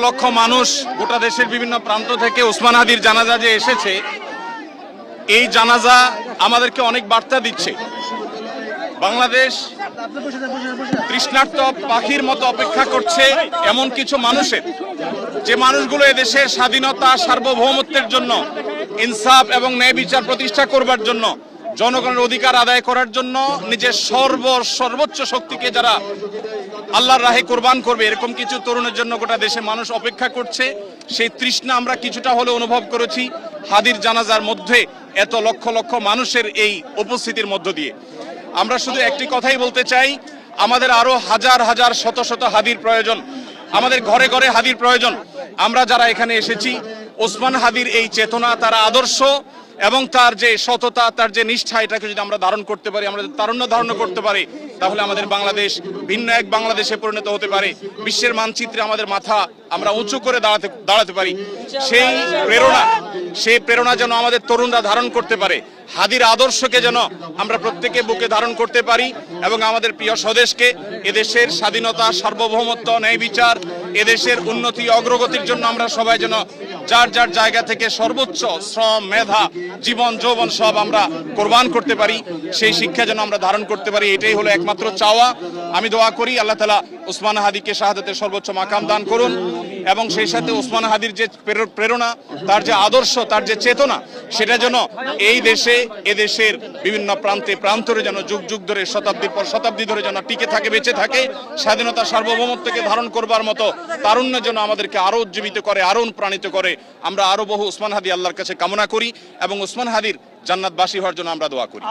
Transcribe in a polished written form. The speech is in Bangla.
লক্ষ মানুষ গোটা দেশের বিভিন্ন প্রান্ত থেকে ওসমান হাদির জানাজা যে এসেছে, এই জানাজা আমাদেরকে অনেক বার্তা দিচ্ছে। বাংলাদেশ তৃষ্ণার্ত পাখির মতো অপেক্ষা করছে এমন কিছু মানুষের, যে মানুষগুলো এদেশের স্বাধীনতা সার্বভৌমত্বের জন্য, ইনসাফ এবং ন্যায় বিচার প্রতিষ্ঠা করবার জন্য, জনগণের অধিকার আদায় করার জন্য নিজের সর্বোচ্চ শক্তিকে যারা আল্লাহর রাহে কোরবান করবে, এরকম কিছু তরুণের জন্য গোটা দেশে মানুষ অপেক্ষা করছে। সেই তৃষ্ণা আমরা কিছুটা হলে অনুভব করেছি হাদির জানাজার মধ্যে, এত লক্ষ লক্ষ মানুষের এই উপস্থিতির মধ্য দিয়ে। আমরা শুধু একটি কথাই বলতে চাই, আমাদের আরো হাজার হাজার শত শত হাদির প্রয়োজন, আমাদের ঘরে ঘরে হাদির প্রয়োজন। আমরা যারা এখানে এসেছি, ওসমান হাদির এই চেতনা, তার আদর্শ এবং তার যে সততা, তার যে নিষ্ঠা, এটাকে যদি আমরা ধারণ করতে পারি, আমরা তারুণ্য ধারণ করতে পারি, তাহলে আমাদের বাংলাদেশ ভিন্ন এক বাংলাদেশে পরিণত হতে পারে। বিশ্বের মানচিত্রে আমাদের মাথা আমরা উঁচু করে দাঁড়াতে পারি। সেই প্রেরণা যেন আমাদের তরুণরা ধারণ করতে পারে, হাদির আদর্শকে যেন আমরা প্রত্যেকে বুকে ধারণ করতে পারি এবং আমাদের প্রিয় স্বদেশকে, এদেশের স্বাধীনতা, সার্বভৌমত্ব, ন্যায় বিচার, এদেশের উন্নতি অগ্রগতির জন্য আমরা সবাই যেন যার যার জায়গা থেকে সর্বোচ্চ শ্রম, মেধা, জীবন যৌবন সব আমরা কোরবান করতে পারি। সেই শিক্ষা যেন আমরা ধারণ করতে পারি, এটাই হলো একমাত্র চাওয়া। আমি দোয়া করি আল্লাহ তাআলা ওসমান হাদিকে শাহাদাতের সর্বোচ্চ মাকাম দান করুন এবং সেই সাথে ওসমান হাদির যে প্রেরণা, তার যে আদর্শ, তার যে চেতনা, সেটা যেন এই দেশে, এদেশের বিভিন্ন প্রান্তে প্রান্তরে যেন যুগ যুগ ধরে, শতাব্দীর পর শতাব্দী ধরে যেন টিকে থাকে, বেঁচে থাকে। স্বাধীনতা সার্বভৌমত্বকে ধারণ করবার মতো তারুণ্য যেন আমাদেরকে আরো উজ্জীবিত করে, আরো অনুপ্রাণিত করে। আমরা আরো বহু ওসমান হাদি আল্লাহর কাছে কামনা করি এবং ওসমান হাদির জান্নাতবাসী হওয়ার জন্য আমরা দোয়া করি।